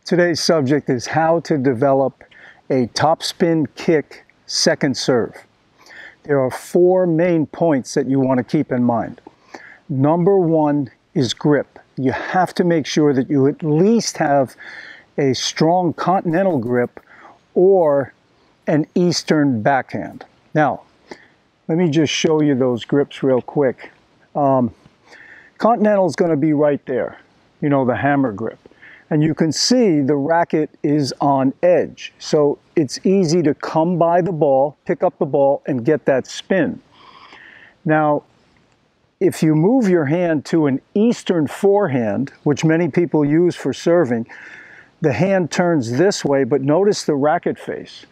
Today's subject is how to develop a topspin kick second serve. There are four main points that you want to keep in mind. Number one is grip. You have to make sure that you at least have a strong continental grip or an Eastern backhand. Now, let me just show you those grips real quick. Continental is going to be right there, you know, the hammer grip. And you can see the racket is on edge. So it's easy to come by the ball, pick up the ball, and get that spin. Now, if you move your hand to an Eastern forehand, which many people use for serving, the hand turns this way, but notice the racket face.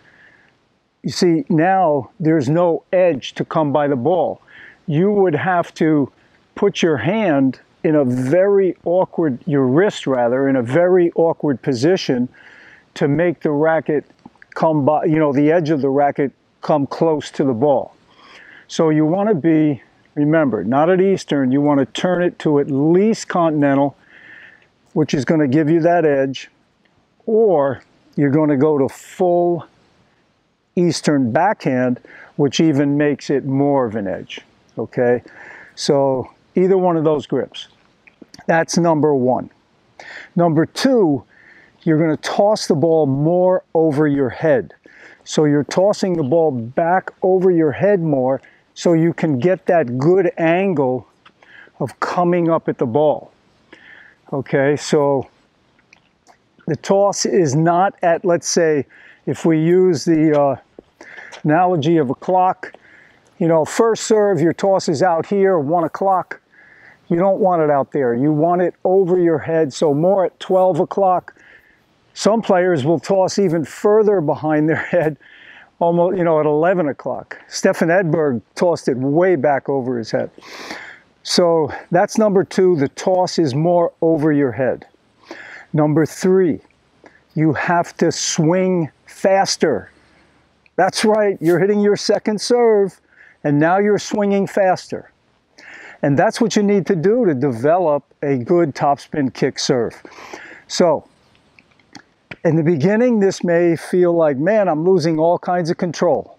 You see, now there's no edge to come by the ball. You would have to put your hand in a very awkward, your wrist rather, in a very awkward position to make the racket come by, you know, the edge of the racket come close to the ball. So you want to be, remember, not at Eastern, you want to turn it to at least continental, which is going to give you that edge, or you're going to go to full Eastern backhand, which even makes it more of an edge, okay? So either one of those grips. That's number one. Number two, you're going to toss the ball more over your head. So you're tossing the ball back over your head more so you can get that good angle of coming up at the ball. Okay, so the toss is not at, let's say, if we use the analogy of a clock, you know, first serve, your toss is out here, 1 o'clock. You don't want it out there. You want it over your head, so more at 12 o'clock. Some players will toss even further behind their head, almost, you know, at 11 o'clock. Stefan Edberg tossed it way back over his head. So that's number two, the toss is more over your head. Number three, you have to swing faster. That's right, you're hitting your second serve, and now you're swinging faster. And that's what you need to do to develop a good topspin kick serve. So, in the beginning, this may feel like, man, I'm losing all kinds of control.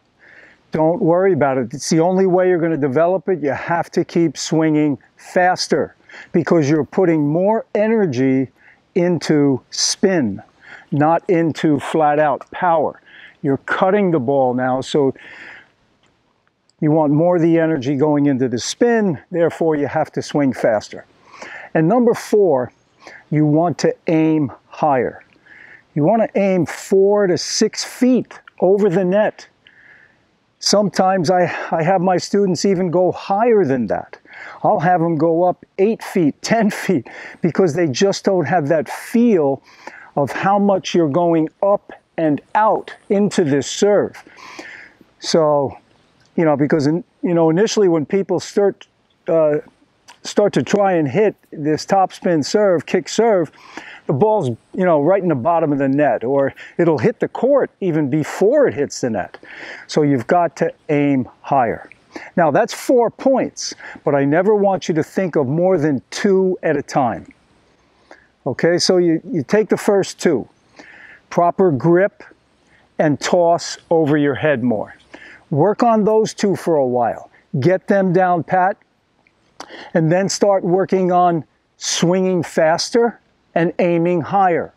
Don't worry about it. It's the only way you're going to develop it. You have to keep swinging faster because you're putting more energy into spin, not into flat-out power. You're cutting the ball now, so you want more of the energy going into the spin, therefore you have to swing faster. And number four, you want to aim higher. You want to aim 4 to 6 feet over the net. Sometimes I have my students even go higher than that. I'll have them go up 8 feet, 10 feet, because they just don't have that feel of how much you're going up and out into this serve. So, you know, because, you know, initially when people start to try and hit this topspin serve, kick serve, the ball's, you know, right in the bottom of the net, or it'll hit the court even before it hits the net. So you've got to aim higher. Now that's 4 points, but I never want you to think of more than 2 at a time. Okay, so you take the first 2. Proper grip and toss over your head more. Work on those 2 for a while. Get them down pat, and then start working on swinging faster and aiming higher.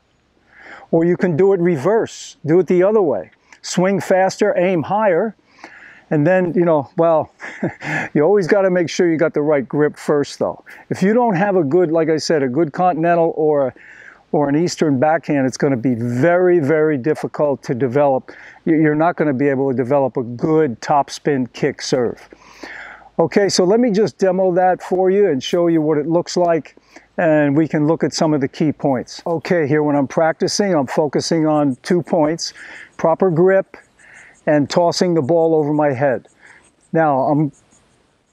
Or you can do it reverse. Do it the other way. Swing faster, aim higher, and then, you know, well, you always got to make sure you got the right grip first, though. If you don't have a good, like I said, a good continental or an Eastern backhand, it's going to be very, very difficult to develop. You're not going to be able to develop a good topspin kick serve. Okay, so let me just demo that for you and show you what it looks like, and we can look at some of the key points. Okay, here when I'm practicing, I'm focusing on 2 points, proper grip and tossing the ball over my head. Now, I'm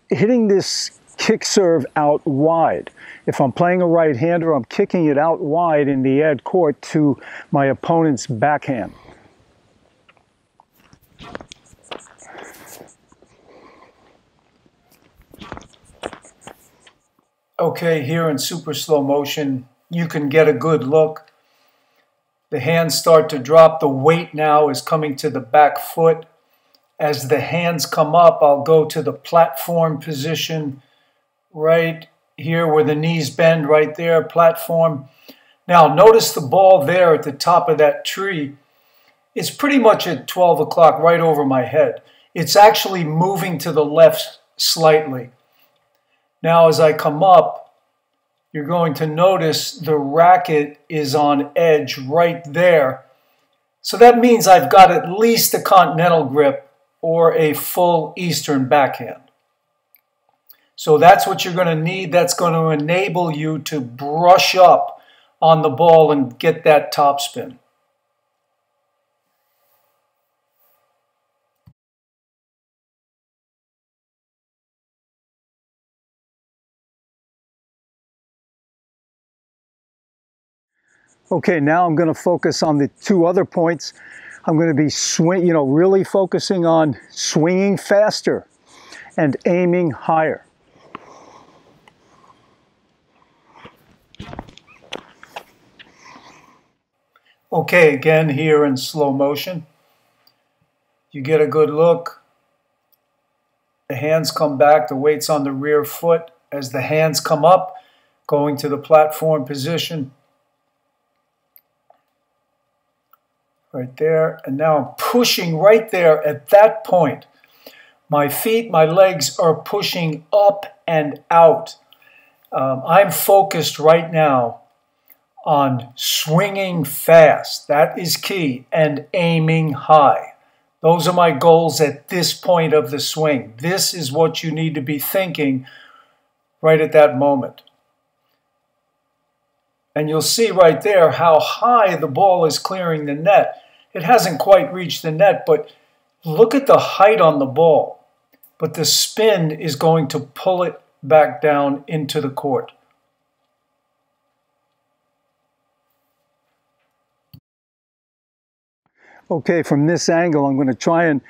hitting this kick serve out wide. If I'm playing a right-hander, I'm kicking it out wide in the ed court to my opponent's backhand. Okay, here in super slow motion, you can get a good look The hands start to drop. The weight now is coming to the back foot. As the hands come up, I'll go to the platform position right here where the knees bend, right there, platform. Now notice the ball there at the top of that tree. It's pretty much at 12 o'clock right over my head. It's actually moving to the left slightly. Now as I come up, you're going to notice the racket is on edge right there. So that means I've got at least a continental grip or a full Eastern backhand. So that's what you're going to need. That's going to enable you to brush up on the ball and get that topspin. Okay, now I'm going to focus on the two other points. I'm going to be really focusing on swinging faster and aiming higher. Okay, again here in slow motion. You get a good look. The hands come back, the weight's on the rear foot. As the hands come up, going to the platform position. Right there, and now I'm pushing right there at that point. My feet, my legs are pushing up and out. I'm focused right now on swinging fast. That is key, and aiming high. Those are my goals at this point of the swing. This is what you need to be thinking right at that moment. And you'll see right there how high the ball is clearing the net. It hasn't quite reached the net, but look at the height on the ball. But the spin is going to pull it back down into the court. Okay, from this angle, I'm going to try and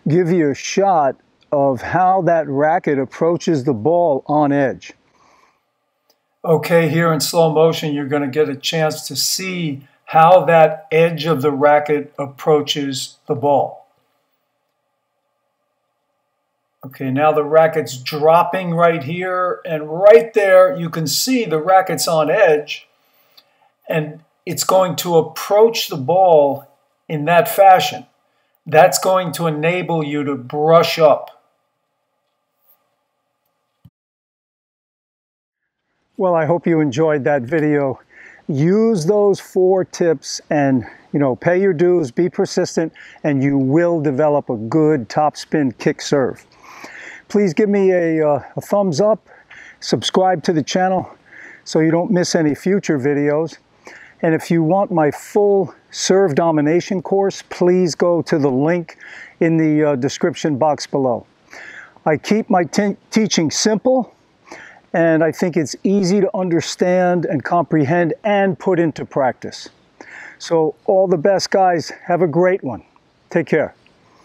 give you a shot of how that racket approaches the ball on edge. Okay, here in slow motion, you're going to get a chance to see how that edge of the racket approaches the ball. Okay, now the racket's dropping right here, and right there you can see the racket's on edge, and it's going to approach the ball in that fashion. That's going to enable you to brush up. Well, I hope you enjoyed that video. Use those 4 tips and, pay your dues, be persistent, and you will develop a good topspin kick serve. Please give me a thumbs up, subscribe to the channel so you don't miss any future videos. And if you want my full serve domination course, please go to the link in the description box below. I keep my teaching simple, and I think it's easy to understand and comprehend and put into practice. So all the best, guys. Have a great one. Take care.